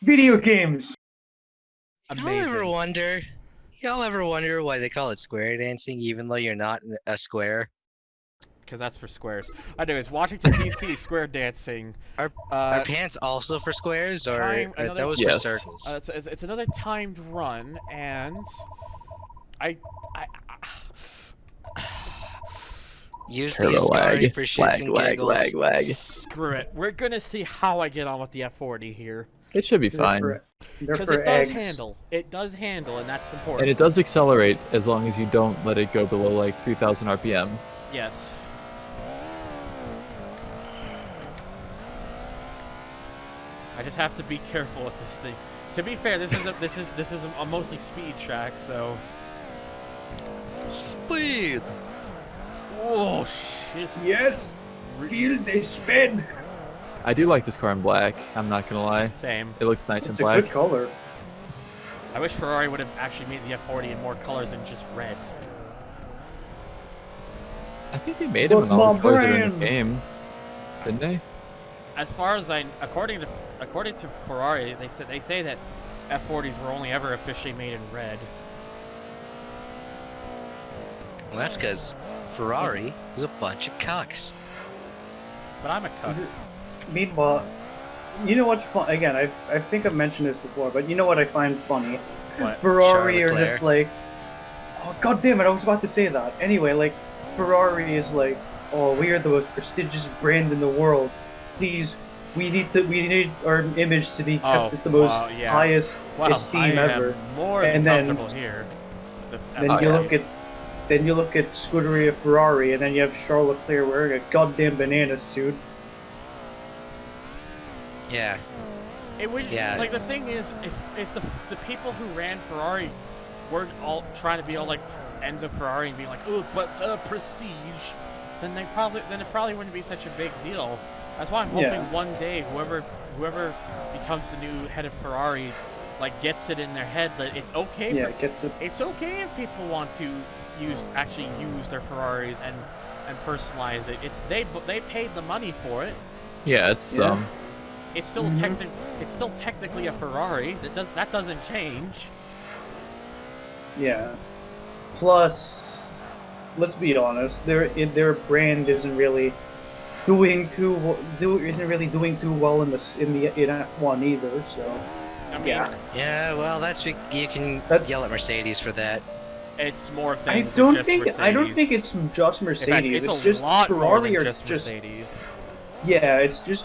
Video games. Amazing. Y'all ever wonder why they call it square dancing even though you're not a square? Because that's for squares. Anyways, Washington D.C. square dancing. Are pants also for squares, or another, that was for circles? It's another timed run, and I use the Ascari for shits and giggles. Lag. Screw it. We're gonna see how I get on with the F40 here. It should be fine. Because it does handle. It does handle, and that's important. And it does accelerate as long as you don't let it go below like 3,000 RPM. Yes. I just have to be careful with this thing. To be fair, this is a mostly speed track, so. Speed. Oh shit. Yes. Feel the spin. I do like this car in black. I'm not gonna lie. Same. It looks nice in It's black. a good color. I wish Ferrari would have actually made the F40 in more colors than just red. I think they made them in all the colors that are in the game, didn't they? As far as according to Ferrari, they say that F40s were only ever officially made in red. Well, that's because Ferrari is a bunch of cucks. But I'm a cuck. Meanwhile, you know what's fun? Again, I think I've mentioned this before, but you know what I find funny? What? Ferrari are just like, oh god damn it! I was about to say that. Anyway, like Ferrari is like, oh, we are the most prestigious brand in the world. Please, we need our image to be kept at the most highest esteem ever. More and than comfortable here. Then you look at Scuderia Ferrari, and then you have Charles Leclerc wearing a goddamn banana suit. Yeah. It would, like, the thing is, if the people who ran Ferrari weren't all trying to be all like Enzo Ferrari and being like, oh, but prestige, then it probably wouldn't be such a big deal. That's why I'm hoping one day whoever becomes the new head of Ferrari, like, gets it in their head that it's okay. It's okay if people want to actually use their Ferraris and personalize it. They paid the money for it. Yeah, It's still technically a Ferrari. That doesn't change. Yeah. Plus, let's be honest, their brand isn't really doing too well in F1 either. So. I mean, yeah. Well, you can yell at Mercedes for that. It's more things. I don't think it's just Mercedes. In fact, it's just a lot Ferrari more or than just Mercedes. Yeah, it's just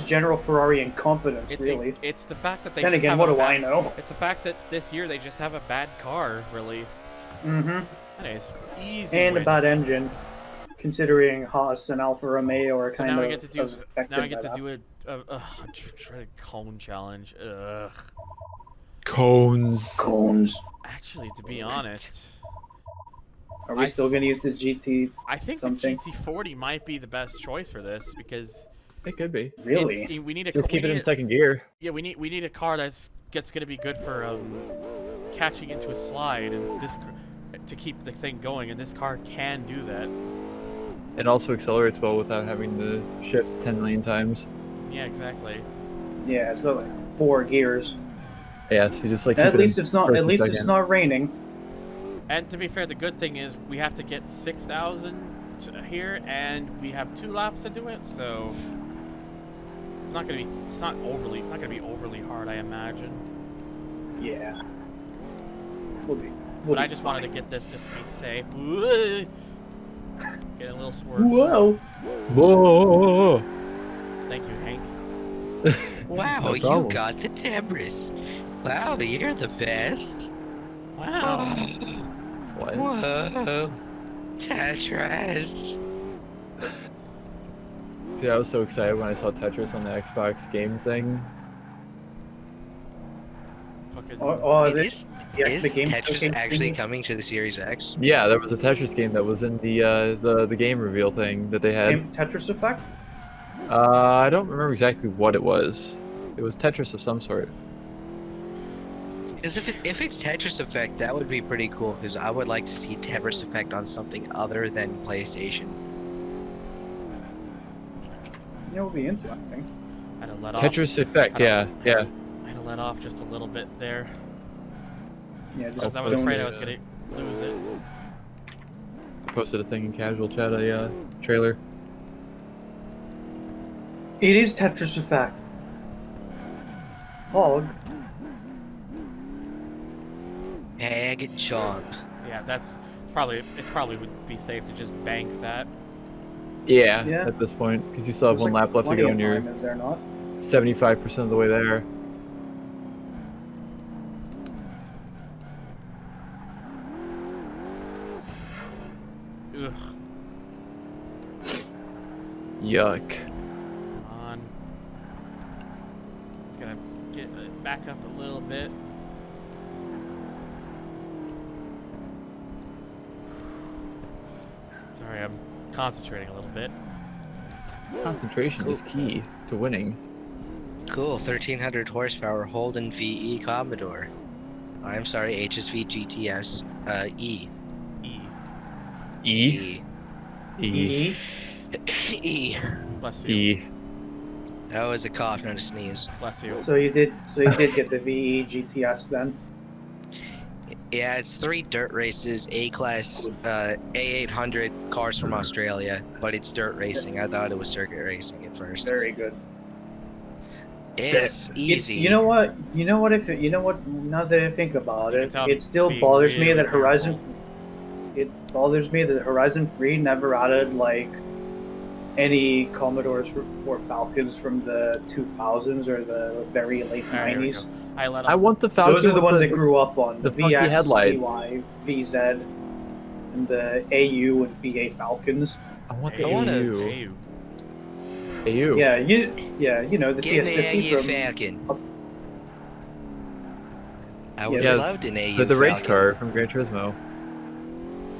general Ferrari incompetence, really. It's the fact that they. Then just again, have what do I know? It's the fact that this year they just have a bad car, really. Mm-hmm. Anyways, easy. And win. a bad engine, considering Haas and Alfa Romeo are kind of. Now I get to do a dreaded cone challenge. Ugh. Cones. Actually, to be honest, are we still going to use the GT? I think something? the GT40 might be the best choice for this because it could be. Really? We need a just keep it in second gear. Yeah, we need a car that's going to be good for catching into a slide and to keep the thing going, and this car can do that. It also accelerates well without having to shift 10 million times. Yeah, exactly. Yeah, it's got like 4 gears. Yeah, so you just like. At least it's not raining. And to be fair, the good thing is we have to get 6,000 here, and we have 2 laps to do it, so it's not gonna be overly hard, I imagine. Yeah. But I just wanted to get this just to be safe. Get a little swerve. Whoa! Thank you, Hank. Wow, no you got the Debris. Wow, you're the best. Wow. What? Whoa. Tetris. Dude, I was so excited when I saw Tetris on the Xbox game thing. Is Tetris actually coming to the Series X? Yeah, there was a Tetris game that was in the game reveal thing that they had. Tetris Effect? I don't remember exactly what it was. It was Tetris of some sort. Because if it's Tetris Effect, that would be pretty cool, because I would like to see Tetris Effect on something other than PlayStation. That would be interesting. I had to let Tetris off. Effect, yeah. I let off just a little bit there. Yeah, just Because I was don't- afraid I was gonna lose it. Posted a thing in casual chat, a trailer. It is Tetris Effect. Hog. Hag chomp. Yeah, that's probably, it probably would be safe to just bank that. Yeah, Yeah. at this point, because you still have There's one like lap left to plenty go of and you're time, is there not? 75% of the way there. Ugh. Yuck. Come on. Just gotta get it back up a little bit. Sorry, I'm concentrating a little bit. Concentration is key to winning. Cool, 1300 horsepower Holden VE Commodore. I'm sorry, HSV GTS. E. E. E. E. E. E. Bless you. E. That was a cough, not a sneeze. Bless you. So you did get the VE GTS then? Yeah, it's 3 dirt races, A-class, A800 cars from Australia, but it's dirt racing. I thought it was circuit racing at first. Very good. It's easy. You know what? Now that I think about You it, can tell it still being bothers me really that Horizon. careful. It bothers me that Horizon 3 never added like any Commodores or Falcons from the 2000s or the very late Alright, here we 90s. go. I let I off. want the Falcon. Those are the with ones I grew up on. the The funky VX, headlight. VY, VZ, and the AU and BA Falcons. I want the I wanna- AU. AU. AU. Yeah, you know the Get an TS50 AU from. Falcon. I would Yeah, have loved an AU The race Falcon. car from Gran Turismo.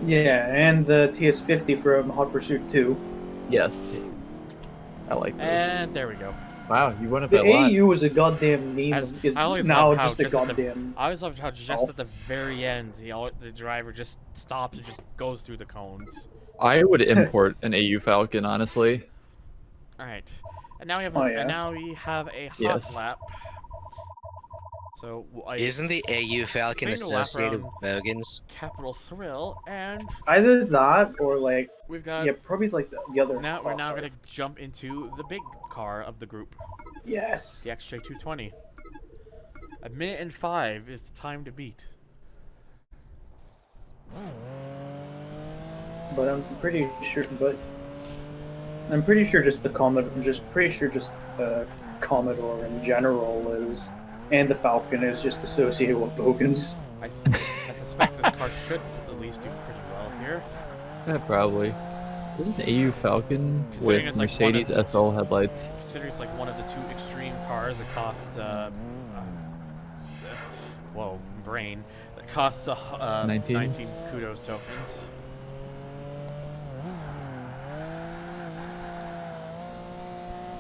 Yeah, and the TS50 from Hot Pursuit 2. Yes. I like those. And there we go. Wow, you went up The that lot. AU is a goddamn meme. As- Is I always now love how just a just at the- goddamn. I always loved how just Oh. at the very end, the driver just stops and just goes through the cones. I would import an AU Falcon, honestly. All right, and now we have Oh, yeah? and now we have a hot Yes. lap. So Isn't the AU Falcon single lap associated round with Bogans? capital thrill, and Either that or like we've got yeah, probably like the other. now we're oh, now sorry. gonna jump into the big car of the group, Yes. the XJ220. 1:05 is the time to beat. But I'm pretty sure. Just the Commodore in general is, and the Falcon is just associated with Bogans. I suspect this car should at least do pretty well here. Yeah, probably. There's an AU Falcon Considering with it's like one of Mercedes the- SL headlights. Considering it's like one of the 2 extreme cars that costs whoa, brain, that costs 19? 19 kudos tokens.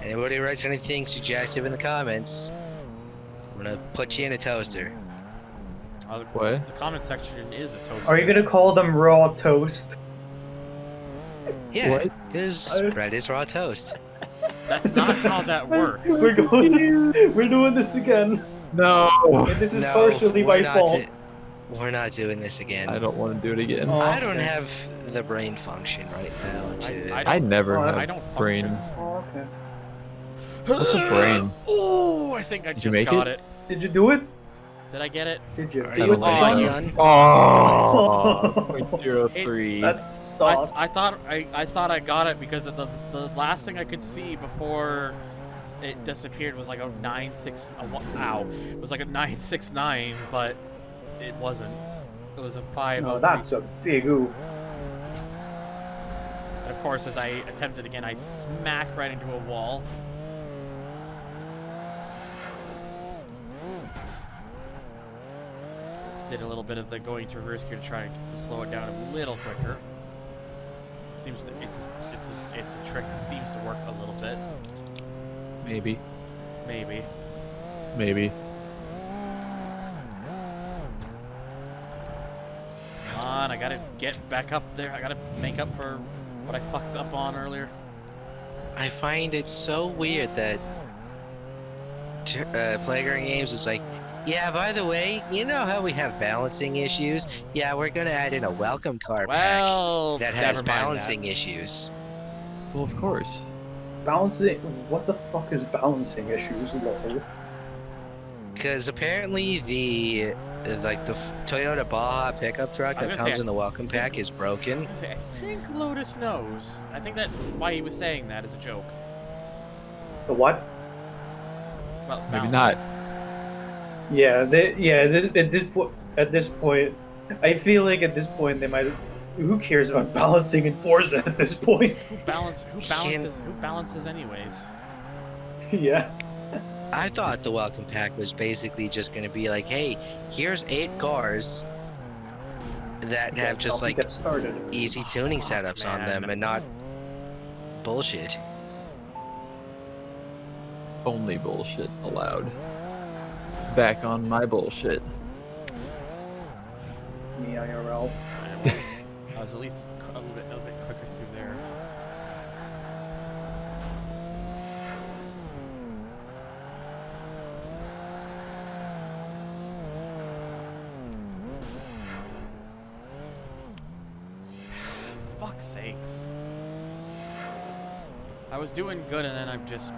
Anybody writes anything suggestive in the comments, I'm gonna put you in a toaster. What? The comment section is a toaster. Are you gonna call them raw toast? Yeah, What? because bread is raw toast. That's not how that works. We're doing this again. No! And this is No, partially my we're not fault. we're not doing this again. I don't want to do it again. Oh. I don't okay. have the brain function right now to. I I never Oh, have I don't brain. function. Oh, okay. What's a brain? Oh, I think I Did you just make got it? it? Did you do it? Did I get it? Did you? Are do you it, lying, Sean? son? Oh, 0.03. That's soft. I thought I got it because of the last thing I could see before it disappeared was like a 9.6. Ow! It was like a 9.69, but it wasn't. It was a 5. No, that's a big oof. And of course, as I attempted again, I smack right into a wall. Did a little bit of the going to reverse gear to try to slow it down a little quicker. Seems to it's a trick that seems to work a little bit. Maybe. Maybe. Maybe. Come on, I gotta get back up there. I gotta make up for what I fucked up on earlier. I find it so weird that playground games, it's like, yeah, by the way, you know how we have balancing issues? Yeah, we're gonna add in a welcome car Well, pack that never has mind balancing issues. Well, of course. Balancing. What the fuck is balancing issues? Lol. Because apparently the Toyota Baja pickup truck I was that gonna say, comes in the welcome pack is I broken. was gonna say, I think Lotus knows. I think that's why he was saying that as a joke. The what? Well, Maybe balancing. not. Yeah, at this point, I feel like at this point they might. Who cares about balancing in Forza at this point? Who balances anyways? Yeah. I thought the welcome pack was basically just going to be like, hey, here's 8 cars that have just like Get started. easy tuning fuck, setups on man. them and not bullshit. Only bullshit allowed. Back on my bullshit. Me IRL. I was at least a little bit quicker through there. Fuck's sakes. I was doing good and then I'm just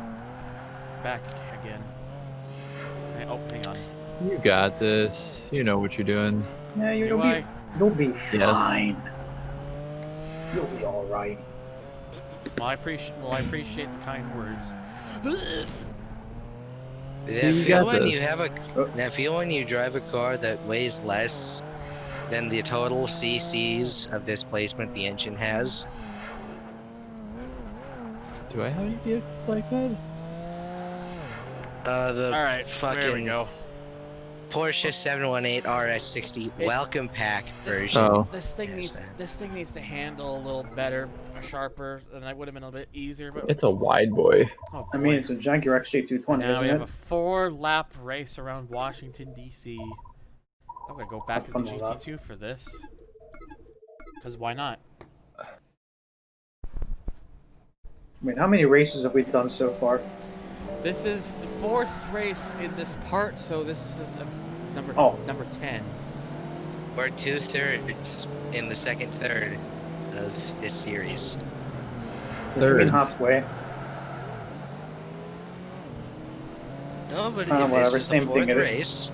back again. Oh, hang on. You got this. You know what you're doing. Yeah, Do I? You'll be Yes. fine. You'll be all right. Well, I appreciate the kind words. That you feel got when this. you have that feel when you drive a car that weighs less than the total CCs of displacement the engine has. Do I have any vehicles like that? The All right, there we fucking go. Porsche 718 RS60 welcome pack version. Oh. This thing needs to handle a little better, sharper, and that would have been a little bit easier. But It's a wide boy. oh, I mean, boy. it's a Jaguar XJ220, Now we isn't have it? a 4-lap race around Washington, D.C. I'm going to go back to the Have fun with that. GT2 for this. Because why not? I mean, how many races have we done so far? This is the 4th race in this part, so this is number 10. We're 2/3 in the second third of this series. We've been Thirds. halfway. No, but Whatever, if this is the same thing, 4th it is. race,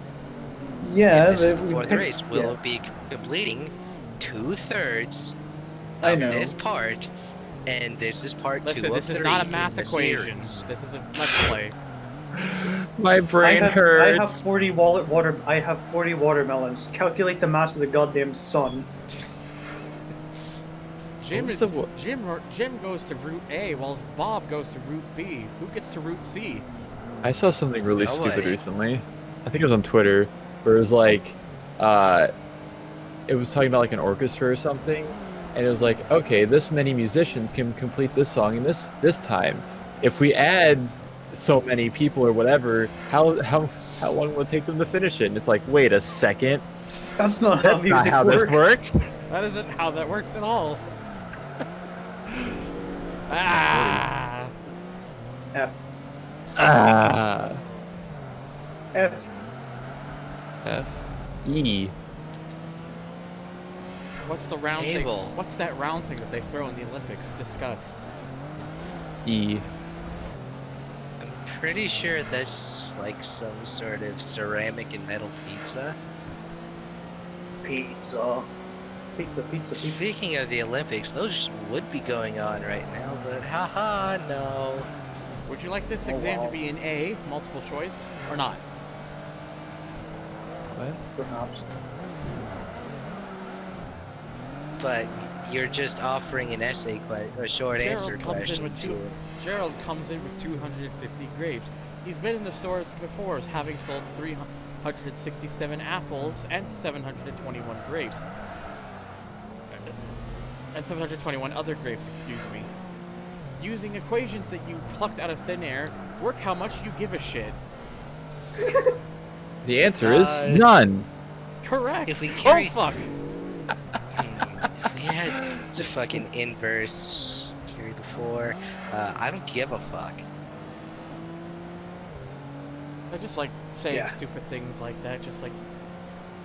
Yeah, if this is the we 4th picked- race, we'll be completing 2/3 I of know. this part, and this is part 2 Listen, of this is 3 not a in math the equation. series. This is a let's play. My brain hurts. I have 40 watermelons. Calculate the mass of the goddamn sun. Jim What's the Jim goes to route A, whilst Bob goes to route B. Who gets to route C? I saw something really stupid Nobody. recently. I think it was on Twitter, where it was like, it was talking about like an orchestra or something, and it was like, okay, this many musicians can complete this song in this time. If we add so many people or whatever, how long will it take them to finish it? And it's like, wait a second, That's not how that's not music how works. this works. That isn't how that works at all. Ah! F. Ah, F. F, E. What's the round thing? Abel. What's that round thing that they throw in the Olympics? Discuss. E. I'm pretty sure that's like some sort of ceramic and metal pizza. Pizza. Pizza. Speaking of the Olympics, those would be going on right now, but haha, no. Would you like this Oh, exam wow. to be in A, multiple choice, or not? What? Perhaps. But you're just offering an essay, a short answer question to it. Gerald comes in with 250 grapes. He's been in the store before, having sold 367 apples and 721 grapes. And 721 other grapes, excuse me. Using equations that you plucked out of thin air, work how much you give a shit. The answer is Uh, none. Correct. If we carry- Oh fuck. If we had the fucking inverse, carry the 4, I don't give a fuck. I just like saying Yeah. stupid things like that. Just like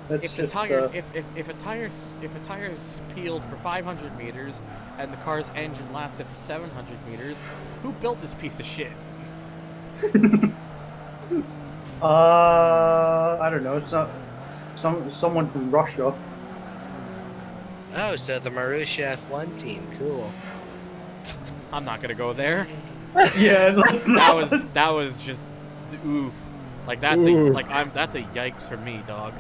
That's if the just tire, if a tire's peeled for 500 meters and the car's engine lasted for 700 meters, who built this piece of shit? I don't know. It's not someone from Russia. Oh, so the Marusha F1 team, cool. I'm not gonna go there. Yeah, that's not. That was just oof. Like that's Oof. that's a yikes for me, dog.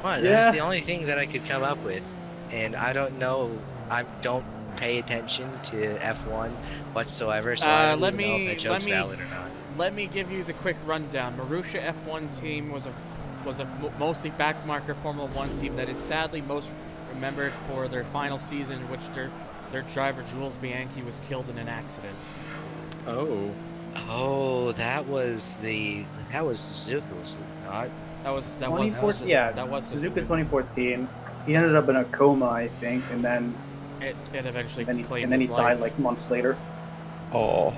Well, Yeah. that's the only thing that I could come up with, and I don't know. I don't pay attention to F1 whatsoever, so I don't even know if that joke's valid or not. Let me give you the quick rundown. Marusha F1 team was a mostly backmarker Formula 1 team that is sadly most remembered for their final season, in which their driver Jules Bianchi was killed in an accident. Oh. Oh, that was Suzuka, was it not? That was 2014. Yeah, that was Suzuka 2014. He ended up in a coma, I think, and then it eventually he claimed his died life. like months later. Oh.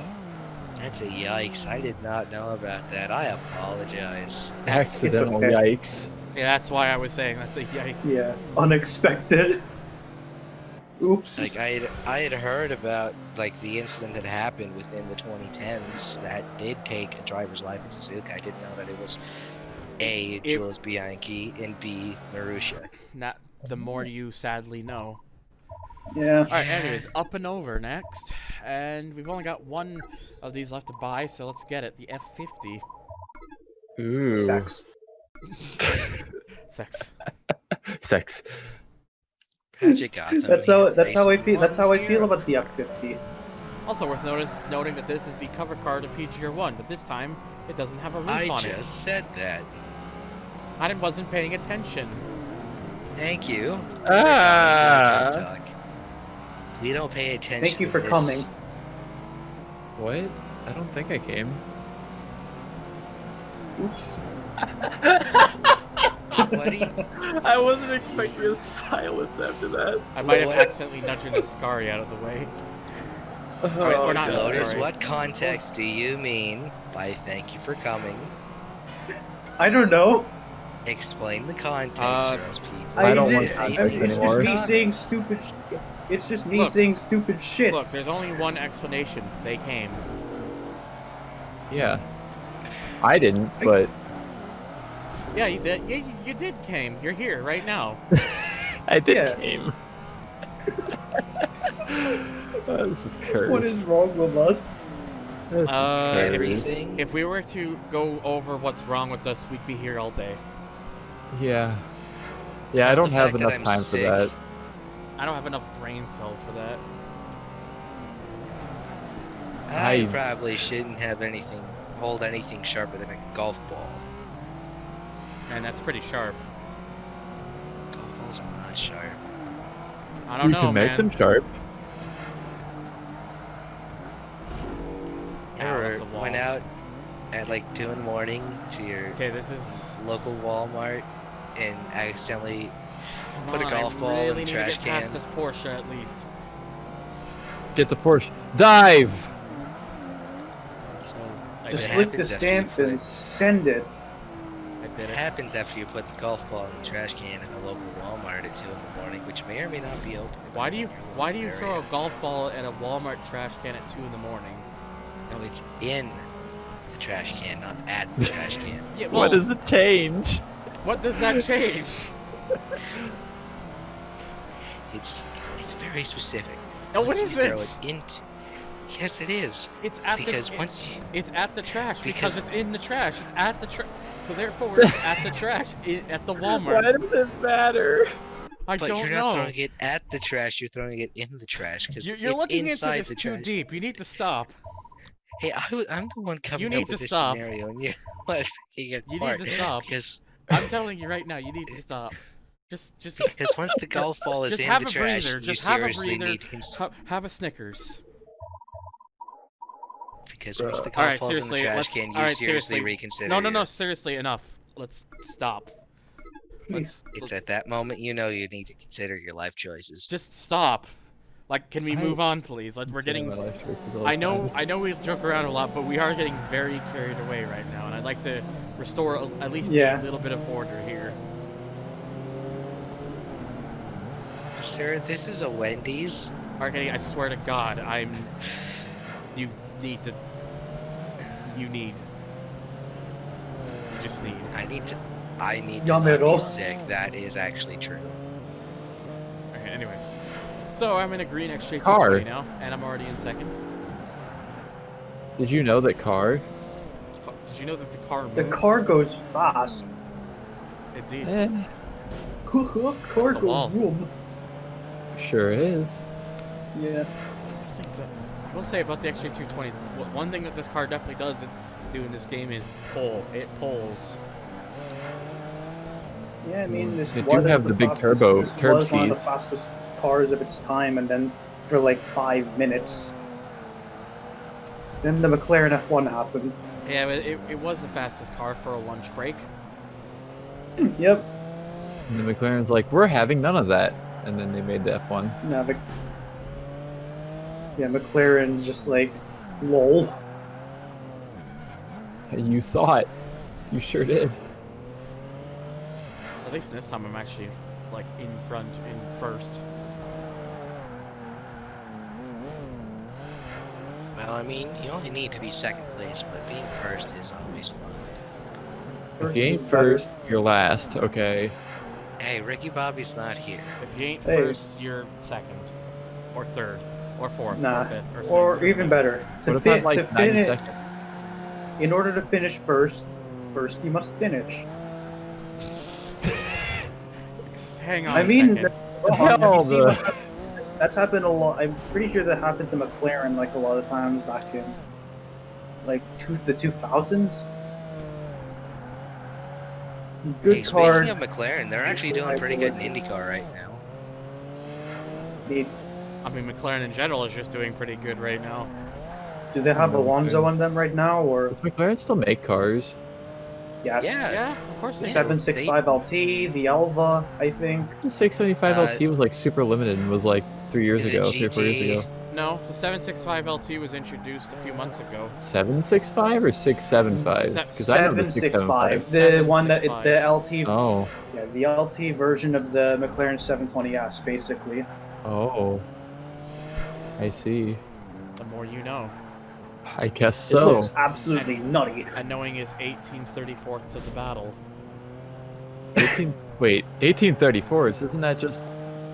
That's a yikes. I did not know about that. I apologize. Accidental okay. yikes. Yeah, that's why I was saying that's a yikes. Yeah, unexpected. Oops. Like I had heard about like the incident that happened within the 2010s that did take a driver's life in Suzuka. I didn't know that it was A, Jules Bianchi, and B, Marusha. Not the more you sadly know. Yeah. Alright, anyways, up and over next. And we've only got one of these left to buy, so let's get it. The F50. Ooh. Sex. Sex. Sex. Project Gotham. That's how I feel. That's how I Racing feel ones about the F50. Also worth noting that this is the cover card of PGR1, but this time it doesn't have a roof I on it. just said that. I wasn't paying attention. Thank you. Ah. Talk. We don't pay attention. Thank you to for this. coming. What? I don't think I came. Oops. Buddy, I wasn't expecting a silence after that. I might have What? accidentally nudged Ascari out of the way. Oh, we're not God. Lotus, sorry. what context do you mean by thank you for coming? I don't know. Explain the context for those people. I don't want It's context just anymore. me saying stupid shit. It's just me Look. saying stupid shit. Look, there's only one explanation. They came. Yeah. I didn't, but Yeah, you did. You did came. You're here right now. I did Yeah. came. Oh, this is cursed. What is wrong with us? This is cursed. Everything. If we were to go over what's wrong with us, we'd be here all day. Yeah. Yeah, I Well, don't the have fact that enough I'm time sick. for that. I don't have enough brain cells for that. I probably shouldn't have hold anything sharper than a golf ball. And that's pretty sharp. Golf balls are not sharp. I don't You know, can make man. them sharp. Ow, that's a wall. Went out at like 2 in the morning to your Okay, this is. local Walmart and accidentally Come Put a on, golf I ball in really the need trash to get past can. this Porsche at least. Get the Porsche. Dive! so I Just did. click the happens after you stamp and put- send it. I It did it. happens after you put the golf ball in the trash can at the local Walmart at 2 in the morning, which may or may not be open. Why do you area. throw a golf ball at a Walmart trash can at 2 in the morning? No, it's in the trash can, not at the trash can. Yeah, What does it change? What does that change? It's very specific. No, what Once is you throw it? into... Yes, it is. It's at Because the. once you... It's at the trash because Because- it's in the trash. It's at the trash. So therefore, it's at the trash at the Walmart. Why does it matter? I But don't you're know. not throwing it at the trash, you're throwing it in the trash, because You're it's looking into inside this the too trash. deep. You need to stop. Hey, I'm the one coming need up to with this stop. scenario, and you're like picking it You apart. need to stop. Because I'm telling you right now. You need to stop. Just because once the golf ball is just in have the a trash, breather. you Just have a seriously breather. need to Have a Snickers. because once the All golf right, ball's in the seriously, trash let's. can, you all right, seriously seriously. reconsider. No, your- seriously, enough. Let's stop. Please. It's at that moment you know you need to consider your life choices. Just stop. Like, can we move on, please? Like, we're getting. I know we joke around a lot, but we are getting very carried away right now, and I'd like to restore at least a little bit of order here. Sir, this is a Wendy's. Okay, I swear to God, You just need. I need to not be sick. That is actually true. Okay, anyways. So I'm in a green XJ220 now, and I'm already in second. Did you know that car? Did you know that the car moves? The car goes fast. Indeed. Car goes wall. boom. Sure is. Yeah. This thing, I will say about the XJ220, one thing that this car definitely does do in this game is pull. It pulls. Yeah, I mean, this They do have the big turbo was one of the skis. fastest cars of its time, and then for like 5 minutes, then the McLaren F1 happened. Yeah, but it was the fastest car for a lunch break. Yep. And the McLaren's like, we're having none of that. And then they made the F1. No, yeah, McLaren's just like, lol. You thought. You sure did. At least this time I'm actually like in first. Well, I mean, you only need to be second place, but being first is always fun. If you ain't first, you're last, okay? Hey, Ricky Bobby's not here. If you ain't first, you're second, or third, or fourth, nah, or fifth, or sixth. or even better, What if I'm like 90 seconds? In order to finish first you must finish. Hang on. I mean, Hell, that's happened a lot. I'm pretty sure that happened to McLaren like a lot of times back in like the 2000s. Good Hey, car. speaking of McLaren, they're actually doing pretty good in IndyCar right now. I mean, McLaren in general is just doing pretty good right now. Do they have Alonso on them right now, or? Does McLaren still make cars? Yes. Yeah, of course The they do. 765 LT, the Elva, I think. The 675 LT was like super limited and was like 3 years the ago, 3 or 4 years GT. ago. No, the 765 LT was introduced a few months ago. 765 or 675? Because I know the 765. 675. The one that the LT. Oh. Yeah, the LT version of the McLaren 720S, basically. Oh. I see. The more you know. I guess It so. looks absolutely nutty. And knowing is 1834ths of the battle. 1834s, isn't that just...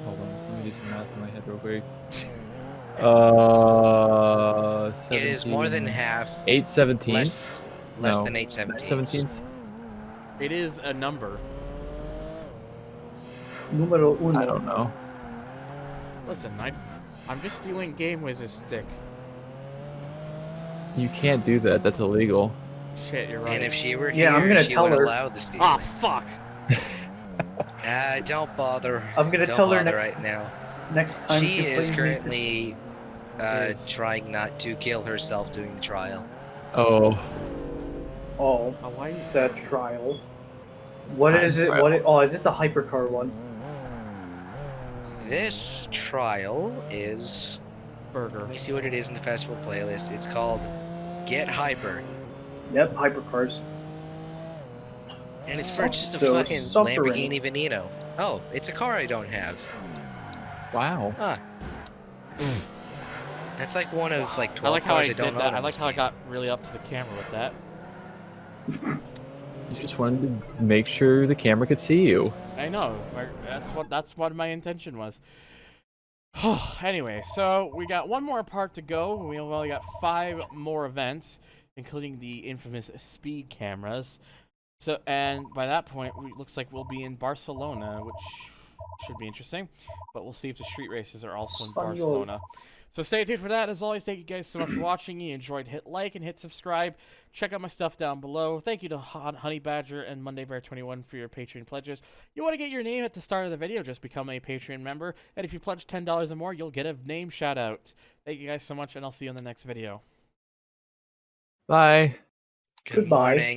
Hold on, let me do some math in my head real quick. 17... It is more than half. 8/17? Less than 8/17. 17s? It is a number. Numero uno. I don't know. Listen, I'm just stealing Game Wiz's stick. You can't do that, that's illegal. Shit, you're right. And if she were Yeah, here, I'm gonna she tell would her. allow the steal. Ah, fuck! Don't bother. I'm gonna Don't tell her bother next- right now. Next time She is plays currently trying not to kill herself doing the trial. Oh. Oh, Why? the trial. What Time is it? trial. What? Oh, is it the hypercar one? This trial is... Burger. Let me see what it is in the festival playlist. It's called Get Hyper. Yep, hypercars. And it's for just a So fucking suffering. Lamborghini Veneno. Oh, it's a car I don't have. Wow. Huh. That's like one of like 12 I like how I cars I did don't that. own I in like this how I game. got really up to the camera with that. You just wanted to make sure the camera could see you. I know. That's what my intention was. Anyway, so we got one more part to go. We've only got 5 more events, including the infamous speed cameras. So, and by that point, it looks like we'll be in Barcelona, which should be interesting. But we'll see if the street races are also in Barcelona. So stay tuned for that. As always, thank you guys so much for watching. If you enjoyed, hit like and hit subscribe. Check out my stuff down below. Thank you to Honey Badger and Monday Bear 21 for your Patreon pledges. You want to get your name at the start of the video, just become a Patreon member. And if you pledge $10 or more, you'll get a name shout out. Thank you guys so much, and I'll see you in the next video. Bye. Good Goodbye. morning.